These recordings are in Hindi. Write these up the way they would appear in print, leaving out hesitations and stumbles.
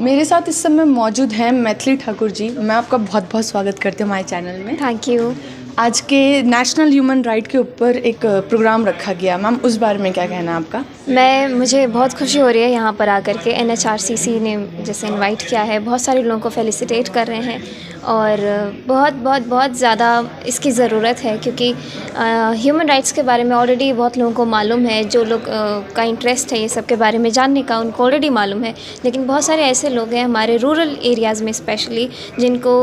मेरे साथ इस समय मौजूद हैं मैथिली ठाकुर जी। मैं आपका बहुत बहुत स्वागत करती हूँ हमारे चैनल में। Thank you. आज के नेशनल ह्यूमन राइट के ऊपर एक प्रोग्राम रखा गया, मैम उस बारे में क्या कहना है आपका? मुझे बहुत खुशी हो रही है यहाँ पर आकर के। NHRCC ने जैसे इनवाइट किया है, बहुत सारे लोगों को फेलिसिटेट कर रहे हैं और बहुत बहुत बहुत ज़्यादा इसकी ज़रूरत है, क्योंकि ह्यूमन राइट्स के बारे में ऑलरेडी बहुत लोगों को मालूम है। जो लोग का इंटरेस्ट है ये सब के बारे में जानने का, उनको ऑलरेडी मालूम है, लेकिन बहुत सारे ऐसे लोग हैं हमारे रूरल एरियाज़ में स्पेशली, जिनको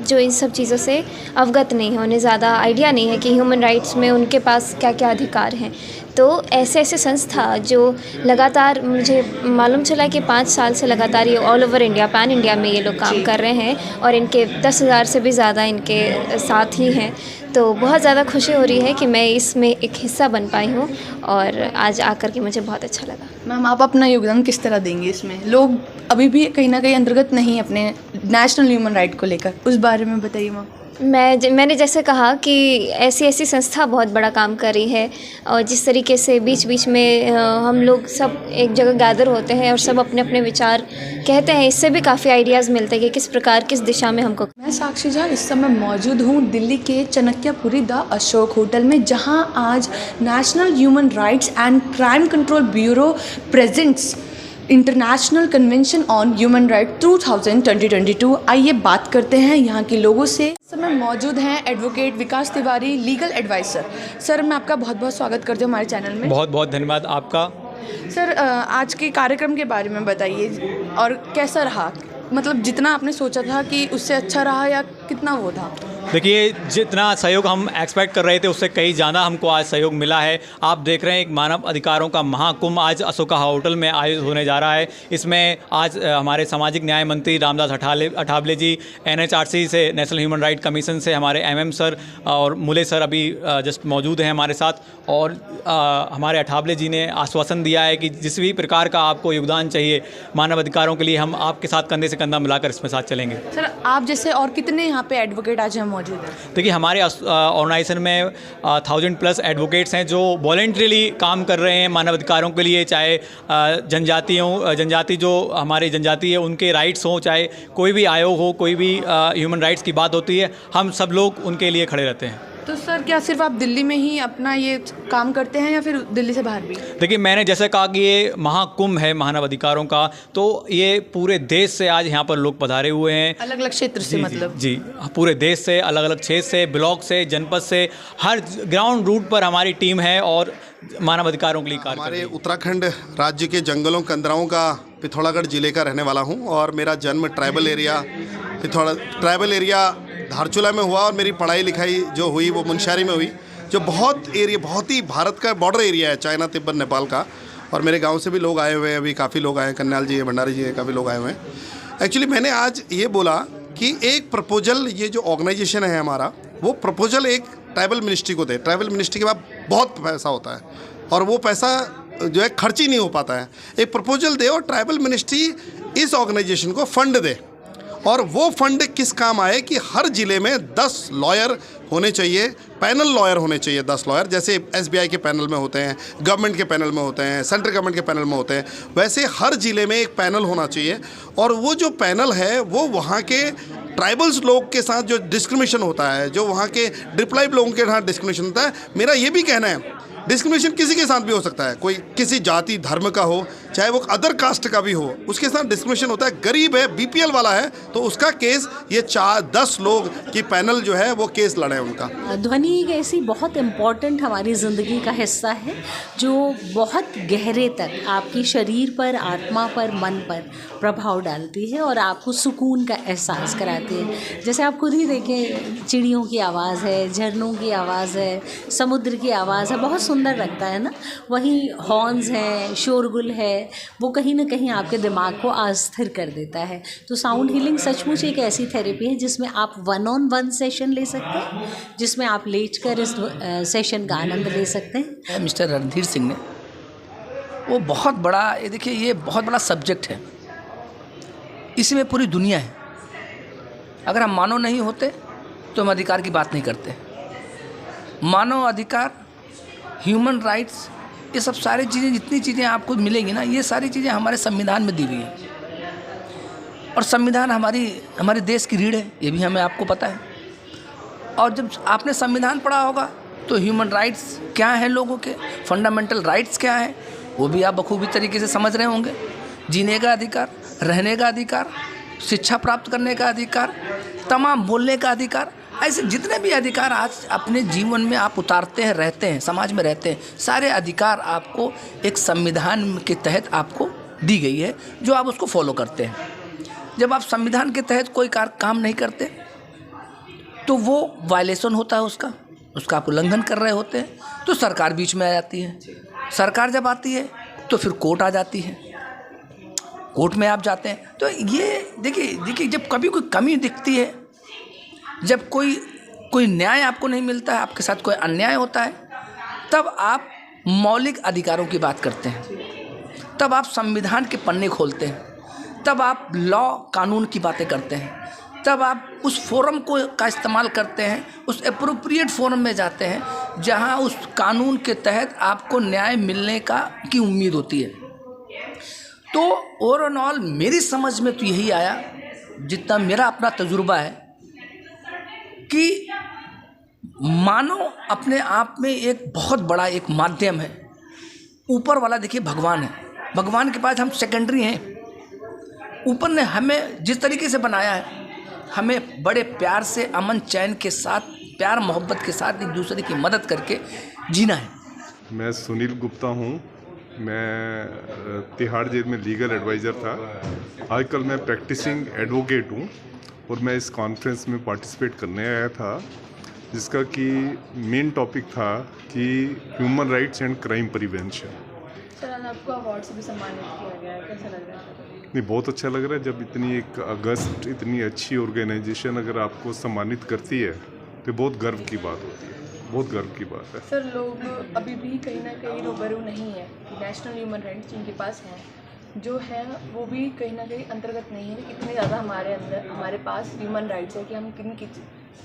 जो इन सब चीज़ों से अवगत नहीं है, उन्हें ज़्यादा आइडिया नहीं है कि ह्यूमन राइट्स में उनके पास क्या क्या अधिकार हैं। तो ऐसे संस्था जो लगातार, मुझे मालूम चला कि 5 साल से लगातार ये all over India, pan India में ये लोग काम कर रहे हैं और इनके 10,000 से भी ज़्यादा इनके साथ ही हैं। तो बहुत ज़्यादा खुशी हो रही है कि मैं इसमें एक हिस्सा बन पाई हूँ और आज आकर के मुझे बहुत अच्छा लगा। मैम आप अपना योगदान किस तरह देंगे इसमें? लोग अभी भी कहीं ना कहीं अंतर्गत नहीं अपने नेशनल ह्यूमन राइट को लेकर, उस बारे में बताइए मैम। मैंने जैसे कहा कि ऐसी संस्था बहुत बड़ा काम कर रही है और जिस तरीके से बीच बीच में हम लोग सब एक जगह गैदर होते हैं और सब अपने अपने विचार कहते हैं, इससे भी काफ़ी आइडियाज़ मिलते हैं कि किस प्रकार किस दिशा में हमको। मैं साक्षी झा इस समय मौजूद हूँ दिल्ली के चाणक्यपुरी द अशोक होटल में, जहाँ आज national human rights and crime control bureau presents international convention on human right 2022। आइए बात करते हैं यहाँ के लोगों से। इस समय मौजूद हैं एडवोकेट विकास तिवारी, लीगल एडवाइज़र। सर मैं आपका बहुत बहुत स्वागत करती हूँ हमारे चैनल में। बहुत बहुत धन्यवाद आपका। सर आज के कार्यक्रम के बारे में बताइए और कैसा रहा, मतलब जितना आपने सोचा था कि उससे अच्छा रहा या कितना वो था? देखिए, जितना सहयोग हम एक्सपेक्ट कर रहे थे उससे कहीं ज़्यादा हमको आज सहयोग मिला है। आप देख रहे हैं एक मानव अधिकारों का महाकुंभ आज अशोका होटल में आयोजित होने जा रहा है। इसमें आज हमारे सामाजिक न्याय मंत्री रामदास अठावले जी, NHRC से, नेशनल ह्यूमन राइट कमीशन से हमारे MM सर और मुले सर अभी जस्ट मौजूद हैं हमारे साथ। और हमारे अठावले जी ने आश्वासन दिया है कि जिस भी प्रकार का आपको योगदान चाहिए मानव अधिकारों के लिए, हम आपके साथ कंधे से कंधा मिलाकर इसमें साथ चलेंगे। सर आप जैसे और कितने यहाँ पे एडवोकेट आज हम मौजूद हैं? देखिए, हमारे ऑर्गेनाइजेशन में 1000+ एडवोकेट्स हैं जो वॉलेंट्रीली काम कर रहे हैं मानव अधिकारों के लिए, चाहे जनजाति जो हमारी जनजाति है उनके राइट्स हों, चाहे कोई भी आयोग हो, कोई भी ह्यूमन राइट्स की बात होती है, हम सब लोग उनके लिए खड़े रहते हैं। तो सर क्या सिर्फ आप दिल्ली में ही अपना ये काम करते हैं या फिर दिल्ली से बाहर भी? देखिए, मैंने जैसे कहा कि ये महाकुंभ है मानव अधिकारों का, तो ये पूरे देश से आज यहाँ पर लोग पधारे हुए हैं, अलग अलग क्षेत्र से। मतलब जी पूरे देश से, अलग अलग क्षेत्र से, ब्लॉक से, जनपद से, हर ग्राउंड रूट पर हमारी टीम है और मानव अधिकारों के लिए कार्य कर रही है। हमारे उत्तराखंड राज्य के जंगलों कंदराओं का पिथौरागढ़ जिले का रहने वाला हूँ और मेरा जन्म ट्राइबल एरिया धारचूला में हुआ और मेरी पढ़ाई लिखाई जो हुई वो मुनस्यारी में हुई, जो बहुत ही भारत का बॉर्डर एरिया है, चाइना, तिब्बत, नेपाल का। और मेरे गांव से भी लोग आए हुए हैं, अभी काफ़ी लोग आए हैं, कन्याल जी है, भंडारी जी है, काफ़ी लोग आए हुए हैं। एक्चुअली मैंने आज ये बोला कि एक प्रपोजल, ये जो ऑर्गेनाइजेशन है हमारा, वो प्रपोजल एक ट्राइबल मिनिस्ट्री को दे। ट्राइबल मिनिस्ट्री के बाद बहुत पैसा होता है और वो पैसा जो है खर्च ही नहीं हो पाता है। एक प्रपोजल दे और ट्राइबल मिनिस्ट्री इस ऑर्गेनाइजेशन को फंड दे, और वो फंड किस काम आए कि हर ज़िले में 10 लॉयर होने चाहिए, पैनल लॉयर होने चाहिए, 10 लॉयर, जैसे SBI के पैनल में होते हैं, गवर्नमेंट के पैनल में होते हैं, सेंट्रल गवर्नमेंट के पैनल में होते हैं, वैसे हर ज़िले में एक पैनल होना चाहिए। और वो जो पैनल है वो वहाँ के ट्राइबल्स लोग के साथ जो डिस्क्रिमिनेशन होता है, जो वहाँ के डिप्लाइड लोगों के साथ डिस्क्रिमिनेशन होता है, मेरा ये भी कहना है डिस्क्रिमिनेशन किसी के साथ भी हो सकता है, कोई किसी जाति धर्म का हो, चाहे वो अदर कास्ट का भी हो, उसके साथ डिस्क्रिमिनेशन होता है। गरीब है, BPL वाला है, तो उसका केस ये 10 लोग की पैनल जो है वो केस लड़े उनका। ध्वनि एक ऐसी बहुत इम्पॉर्टेंट हमारी ज़िंदगी का हिस्सा है जो बहुत गहरे तक आपकी शरीर पर, आत्मा पर, मन पर प्रभाव डालती है और आपको सुकून का एहसास कराती है। जैसे आप खुद ही देखें, चिड़ियों की आवाज़ है, झरनों की आवाज़ है, समुद्र की आवाज़ है, बहुत सुंदर लगता है ना। वहीं हॉर्न्स हैं, शोरगुल है, वो कहीं ना कहीं आपके दिमाग को अस्थिर कर देता है। तो साउंड हीलिंग सचमुच एक ऐसी थेरेपी है जिसमें आप 1-on-1 सेशन ले सकते हैं, जिसमें आप लेटकर इस सेशन का आनंद ले सकते हैं। मिस्टर रणधीर सिंह ने वो बहुत बड़ा, ये देखिए ये बहुत बड़ा सब्जेक्ट है, इसी में पूरी दुनिया है। अगर हम मानव नहीं होते तो हम अधिकार की बात नहीं करते। मानव अधिकार, ह्यूमन राइट्स, ये सब सारी चीज़ें, जितनी चीज़ें आपको मिलेंगी ना, ये सारी चीज़ें हमारे संविधान में दी हुई हैं। और संविधान हमारे देश की रीढ़ है, ये भी हमें आपको पता है। और जब आपने संविधान पढ़ा होगा तो ह्यूमन राइट्स क्या हैं, लोगों के फंडामेंटल राइट्स क्या हैं, वो भी आप बखूबी तरीके से समझ रहे होंगे। जीने का अधिकार, रहने का अधिकार, शिक्षा प्राप्त करने का अधिकार, तमाम बोलने का अधिकार, ऐसे जितने भी अधिकार आज अपने जीवन में आप उतारते हैं, रहते हैं, समाज में रहते हैं, सारे अधिकार आपको एक संविधान के तहत आपको दी गई है, जो आप उसको फॉलो करते हैं। जब आप संविधान के तहत कोई काम नहीं करते तो वो वायलेशन होता है, उसका आप उल्लंघन कर रहे होते हैं, तो सरकार बीच में आ जाती है। सरकार जब आती है तो फिर कोर्ट आ जाती है, कोर्ट में आप जाते हैं। तो ये देखिए जब कभी कोई कमी दिखती है, जब कोई न्याय आपको नहीं मिलता है, आपके साथ कोई अन्याय होता है, तब आप मौलिक अधिकारों की बात करते हैं, तब आप संविधान के पन्ने खोलते हैं, तब आप लॉ कानून की बातें करते हैं, तब आप उस फोरम का इस्तेमाल करते हैं, उस एप्रोप्रिएट फोरम में जाते हैं जहां उस कानून के तहत आपको न्याय मिलने की उम्मीद होती है। तो ओवरऑल मेरी समझ में तो यही आया, जितना मेरा अपना तजुर्बा है, कि मानव अपने आप में एक बहुत बड़ा एक माध्यम है। ऊपर वाला देखिए भगवान है, भगवान के पास हम सेकेंडरी हैं। ऊपर ने हमें जिस तरीके से बनाया है, हमें बड़े प्यार से, अमन चैन के साथ, प्यार मोहब्बत के साथ एक दूसरे की मदद करके जीना है। मैं सुनील गुप्ता हूँ। मैं तिहाड़ जेल में लीगल एडवाइज़र था। आजकल मैं प्रैक्टिसिंग एडवोकेट हूँ और मैं इस कॉन्फ्रेंस में पार्टिसिपेट करने आया था, जिसका कि मेन टॉपिक था कि human rights and crime prevention. Sir, आज आपको अवार्ड से भी सम्मानित किया गया है, कैसा लग रहा है? नहीं, बहुत अच्छा लग रहा है। जब इतनी अच्छी ऑर्गेनाइजेशन अगर आपको सम्मानित करती है तो बहुत गर्व की बात होती है, बहुत गर्व की बात है। सर, लोग अभी भी कहीं ना कहीं रूबरू नहीं है कि नेशनल ह्यूमन राइट्स जिनके पास हैं, जो है वो भी कहीं ना कहीं अंतर्गत नहीं है। इतने ज़्यादा हमारे पास ह्यूमन राइट्स है कि हम किन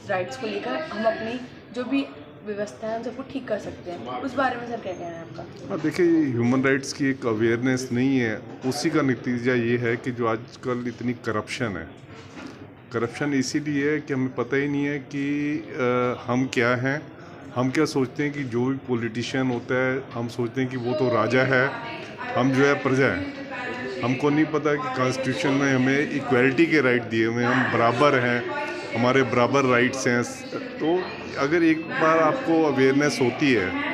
राइट्स को लेकर हम अपनी जो भी व्यवस्था है उन सबको ठीक कर सकते हैं। उस बारे में सर क्या कहना है आपका? हाँ, देखिए, ह्यूमन राइट्स की एक अवेयरनेस नहीं है, उसी का नतीजा ये है कि जो आजकल इतनी करप्शन है। करप्शन इसीलिए है कि हमें पता ही नहीं है कि हम क्या हैं। हम क्या सोचते हैं कि जो भी पॉलिटिशियन होता है, हम सोचते हैं कि वो तो राजा है, हम जो है प्रजा है। हमको नहीं पता कि कॉन्स्टिट्यूशन में हमें इक्वलिटी के राइट दिए हुए हैं, हम बराबर हैं, हमारे बराबर राइट्स हैं। तो अगर एक बार आपको अवेयरनेस होती है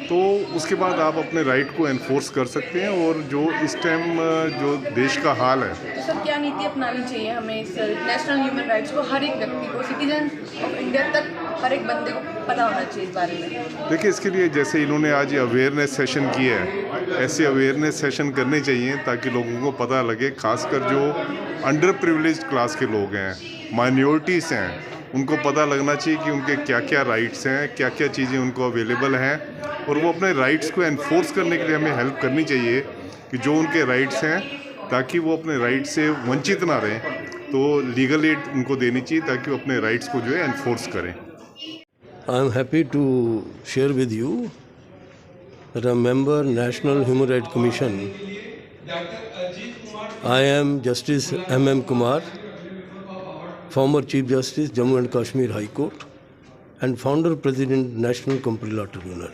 तो उसके बाद आप अपने राइट को एनफोर्स कर सकते हैं। और जो इस टाइम जो देश का हाल है, तो सर क्या नीति अपनानी चाहिए हमें इस नेशनल ह्यूमन राइट्स को, हर एक व्यक्ति को, सिटीजन ऑफ इंडिया तक हर एक बंदे को पता होना चाहिए इस बारे में? देखिए, इसके लिए जैसे इन्होंने आज अवेयरनेस सेशन किया है, ऐसे अवेयरनेस सेशन करने चाहिए ताकि लोगों को पता लगे। खासकर जो अंडर प्रिविलेज्ड क्लास के लोग हैं, माइनॉरिटीज़ हैं, उनको पता लगना चाहिए कि उनके क्या क्या राइट्स हैं, क्या क्या चीज़ें उनको अवेलेबल हैं, और वो अपने राइट्स को एनफोर्स करने के लिए हमें हेल्प करनी चाहिए कि जो उनके राइट्स हैं, ताकि वो अपने राइट से वंचित ना रहें। तो लीगल एड उनको देनी चाहिए ताकि वो अपने राइट्स को जो है एनफोर्स करें। I am happy to share with you that a member National Human Rights Commission. I am Justice M.M. Kumar, former Chief Justice Jammu and Kashmir High Court and founder President National Company Law Tribunal.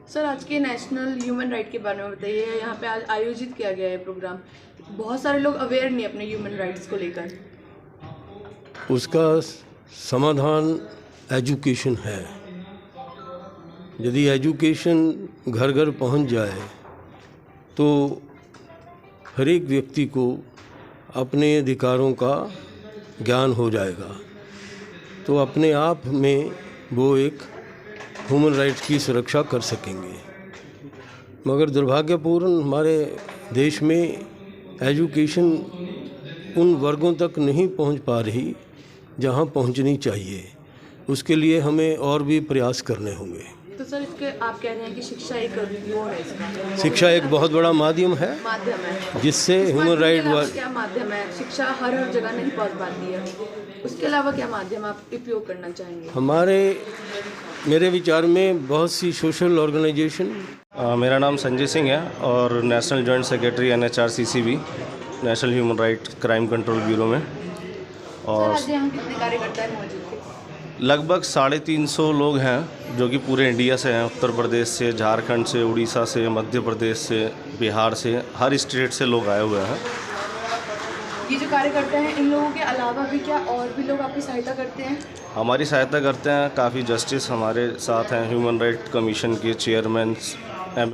Sir, आज के नेशनल ह्यूमन राइट के बारे में बताइए। यहाँ पे आज आयोजित किया गया है प्रोग्राम, बहुत सारे लोग अवेयर नहीं अपने ह्यूमन राइट्स को लेकर। उसका समाधान एजुकेशन है। यदि एजुकेशन घर घर पहुंच जाए तो हर एक व्यक्ति को अपने अधिकारों का ज्ञान हो जाएगा, तो अपने आप में वो एक ह्यूमन राइट्स की सुरक्षा कर सकेंगे। मगर दुर्भाग्यपूर्ण हमारे देश में एजुकेशन उन वर्गों तक नहीं पहुंच पा रही जहां पहुंचनी चाहिए। उसके लिए हमें और भी प्रयास करने होंगे। तो सर, इसके आप कह रहे हैं कि शिक्षा एक वो है इसका? शिक्षा एक बहुत बड़ा माध्यम है जिससे ह्यूमन राइट क्या माध्यम है? शिक्षा हर जगह नहीं पहुंच पाती है, उसके अलावा क्या माध्यम आप उपयोग करना चाहेंगे? मेरे विचार में बहुत सी सोशल ऑर्गेनाइजेशन। मेरा नाम संजय सिंह है और नेशनल जॉइंट सेक्रेटरी NHRCC भी national human right crime control bureau में। और आज यहाँ कितने कार्यकर्ता मौजूद थे? लगभग 350 लोग हैं जो कि पूरे इंडिया से हैं, उत्तर प्रदेश से, झारखंड से, उड़ीसा से, मध्य प्रदेश से, बिहार से, हर स्टेट से लोग आए हुए हैं। ये जो कार्यकर्ता हैं, इन लोगों के अलावा भी क्या और भी लोग आपकी सहायता करते हैं? हमारी सहायता करते हैं, काफ़ी जस्टिस हमारे साथ हैं, ह्यूमन राइट कमीशन के चेयरमैन